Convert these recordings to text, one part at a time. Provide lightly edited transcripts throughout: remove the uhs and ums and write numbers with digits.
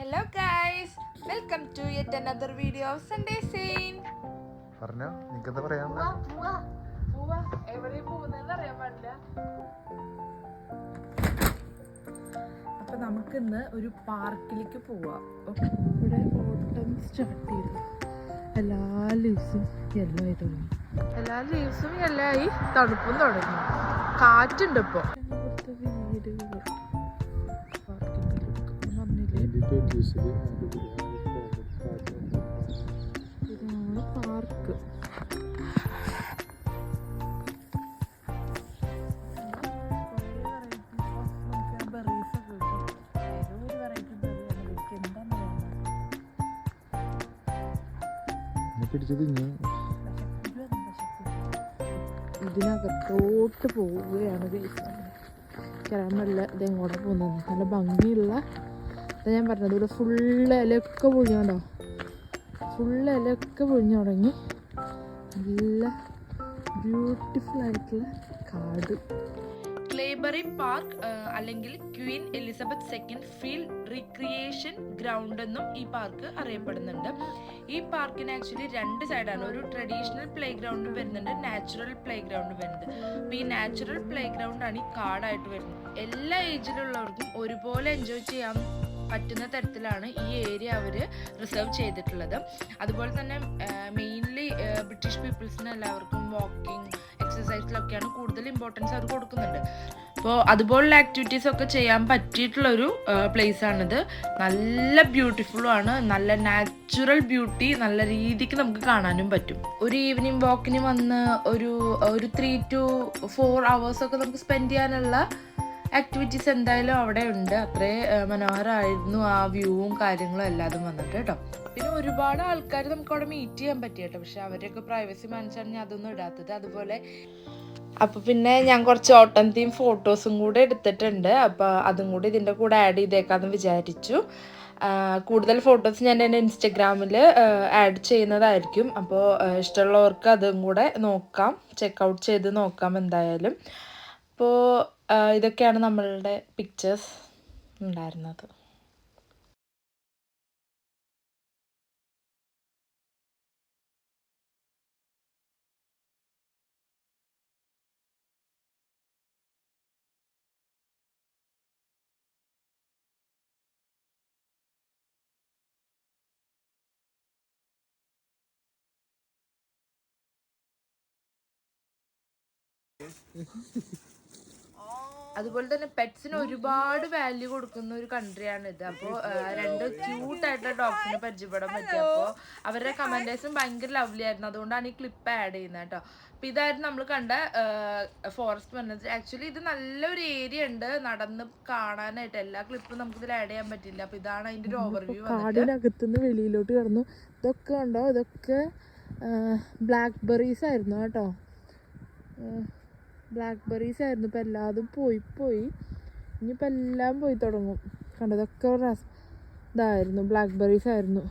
Hello guys, welcome to yet another video of Sunday Saint. പറഞ്ഞോ, നിനക്കെന്താ പറയാനുള്ള? അപ്പൊ നമുക്കിന്ന് ഒരു പാർക്കിലേക്ക് പോവാം. ഇവിടെ ഓട്ടം സ്റ്റാർട്ട് ചെയ്തു. എല്ലാ ലീവ്സും യെല്ലോ ആയി തുടങ്ങി. എല്ലാ ലീവ്സും യെല്ലോ ആയി, തണുപ്പും തുടങ്ങി. കാറ്റുണ്ട് ഇപ്പൊ. ഇതാണ് പാർക്ക്. ഇതിനകത്തോട്ട് പോവുകയാണ് നല്ല ഇതെങ്ങോട്ട് പോകുന്നത്. നല്ല ഭംഗിയുള്ള ഞാൻ പറഞ്ഞത് ഇവിടെ ഫുള്ള് ഇലയൊക്കെ പൊഴിഞ്ഞോണ്ടോ, ഫുള്ള് ഇലയൊക്കെ പൊഴിഞ്ഞു തുടങ്ങി. നല്ല ബ്യൂട്ടിഫുൾ ആയിട്ടുള്ള കാട്. ക്ലേബറി പാർക്ക് അല്ലെങ്കിൽ Queen Elizabeth second field recreation ground എന്നും ഈ പാർക്ക് അറിയപ്പെടുന്നുണ്ട്. ഈ പാർക്കിന് ആക്ച്വലി രണ്ട് സൈഡാണ്. ഒരു ട്രഡീഷണൽ പ്ലേ ഗ്രൗണ്ടും വരുന്നുണ്ട്, നാച്ചുറൽ പ്ലേ ഗ്രൗണ്ടും വരുന്നുണ്ട്. അപ്പോൾ ഈ നാച്ചുറൽ പ്ലേ ഗ്രൗണ്ടാണ് ഈ കാടായിട്ട് വരുന്നത്. എല്ലാ ഏജിലുള്ളവർക്കും ഒരുപോലെ എൻജോയ് ചെയ്യാൻ പറ്റുന്ന തരത്തിലാണ് ഈ ഏരിയ അവർ റിസർവ് ചെയ്തിട്ടുള്ളത്. അതുപോലെ തന്നെ മെയിൻലി ബ്രിട്ടീഷ് പീപ്പിൾസിന് എല്ലാവർക്കും വാക്കിംഗ് എക്സസൈസിലൊക്കെയാണ് കൂടുതൽ ഇമ്പോർട്ടൻസ് അവർ കൊടുക്കുന്നുണ്ട്. അപ്പോൾ അതുപോലുള്ള ആക്ടിവിറ്റീസ് ഒക്കെ ചെയ്യാൻ പറ്റിയിട്ടുള്ളൊരു പ്ലേസ് ആണിത്. നല്ല ബ്യൂട്ടിഫുള്ളും ആണ്. നല്ല നാച്ചുറൽ ബ്യൂട്ടി നല്ല രീതിക്ക് നമുക്ക് കാണാനും പറ്റും. ഒരു ഈവനിങ് വാക്കിന് വന്ന് ഒരു 3 to 4 hours ഒക്കെ നമുക്ക് സ്പെൻഡ് ചെയ്യാനുള്ള ആക്ടിവിറ്റീസ് എന്തായാലും അവിടെ ഉണ്ട്. അത്രേ മനോഹരമായിരുന്നു ആ വ്യൂവും കാര്യങ്ങളും എല്ലാതും വന്നിട്ട് കേട്ടോ. പിന്നെ ഒരുപാട് ആൾക്കാർ നമുക്ക് അവിടെ മീറ്റ് ചെയ്യാൻ പറ്റി കേട്ടോ. പക്ഷെ അവരൊക്കെ പ്രൈവസി മാനിച്ചാണ് ഞാൻ അതൊന്നും ഇടാത്തത്. അതുപോലെ അപ്പോൾ പിന്നെ ഞാൻ കുറച്ച് ഓട്ടം തീം ഫോട്ടോസും കൂടെ എടുത്തിട്ടുണ്ട്. അപ്പോൾ അതും കൂടി ഇതിൻ്റെ കൂടെ ആഡ് ചെയ്തേക്കാമെന്ന് വിചാരിച്ചു. കൂടുതൽ ഫോട്ടോസ് ഞാൻ എൻ്റെ ഇൻസ്റ്റഗ്രാമിൽ ആഡ് ചെയ്യുന്നതായിരിക്കും. അപ്പോൾ ഇഷ്ടമുള്ളവർക്ക് അതും കൂടെ നോക്കാം, ചെക്കൗട്ട് ചെയ്ത് നോക്കാം എന്തായാലും. അപ്പോൾ ഇതൊക്കെയാണ് നമ്മളുടെ പിക്ചേഴ്സ് ഉണ്ടായിരുന്നത്. അതുപോലെ തന്നെ പെറ്റ്സിന് ഒരുപാട് വാല്യൂ കൊടുക്കുന്ന ഒരു കൺട്രിയാണ് ഇത്. അപ്പോൾ 2 ക്യൂട്ടായിട്ടുള്ള ഡോഗ്സിനെ പരിചയപ്പെടാൻ പറ്റി. അപ്പോൾ അവരുടെ കമൻറ്റേഴ്സും ഭയങ്കര ലവ്ലി ആയിരുന്നു. അതുകൊണ്ടാണ് ഈ ക്ലിപ്പ് ആഡ് ചെയ്യുന്നത് കേട്ടോ. അപ്പോൾ ഇതായിരുന്നു നമ്മൾ കണ്ട ഫോറസ്റ്റ് പറഞ്ഞത്. ആക്ച്വലി ഇത് നല്ലൊരു ഏരിയ ഉണ്ട് നടന്ന് കാണാനായിട്ട്. എല്ലാ ക്ലിപ്പും നമുക്കിതിൽ ആഡ് ചെയ്യാൻ പറ്റില്ല. അപ്പോൾ ഇതാണ് അതിൻ്റെ ഒരു ഓവർവ്യൂ. കാടിനകത്തുനിന്ന് വെളിയിലോട്ട് കിടന്നു. ഇതൊക്കെ ഉണ്ടോ, ഇതൊക്കെ ബ്ലാക്ക് ബെറീസ് ആയിരുന്നു കേട്ടോ. ബ്ലാക്ക് ബെറീസ് ആയിരുന്നു. ഇപ്പം എല്ലാതും പോയി ഇനിയിപ്പോൾ എല്ലാം പോയി തുടങ്ങും. കണ്ടതൊക്കെ ഇതായിരുന്നു, ബ്ലാക്ക് ബെറീസ് ആയിരുന്നു.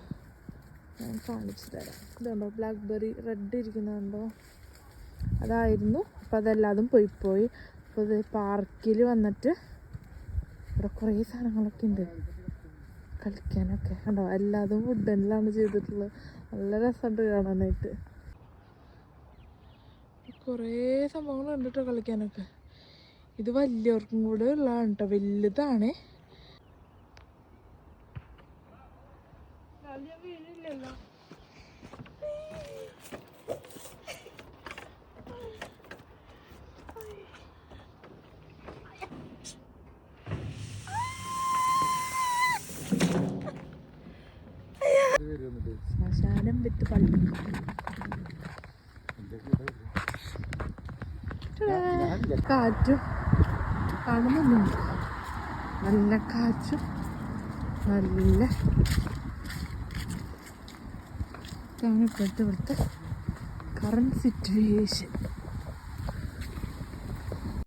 ഞാൻ കാണിച്ചു തരാം. ഇതുണ്ടോ ബ്ലാക്ക് ബെറി റെഡ് ഇരിക്കുന്നുണ്ടോ, അതായിരുന്നു. അപ്പോൾ അതെല്ലാതും പോയി. അപ്പോൾ ഇത് പാർക്കിൽ വന്നിട്ട് ഇവിടെ കുറേ സാധനങ്ങളൊക്കെ ഉണ്ട് കളിക്കാനൊക്കെ. കണ്ടോ എല്ലാതും വുഡനിലാണ് ചെയ്തിട്ടുള്ളത്. നല്ല രസമുണ്ട് കാണാനായിട്ട്. കുറേ സംഭവങ്ങളുണ്ട് കേട്ടോ കളിക്കാനൊക്കെ. ഇത് വലിയവർക്കും കൂടെ ഉള്ളതാണ് കേട്ടോ, വലുതാണേ. വീഴില്ലല്ലോ. ശ്മശാനം വിത്ത് പള്ളി. കാറ്റും കാണുന്നുണ്ട്, നല്ല കാറ്റും നല്ല ഇതാണ് ഇപ്പോഴത്തെ ഇവിടുത്തെ കറണ്ട് സിറ്റുവേഷൻ.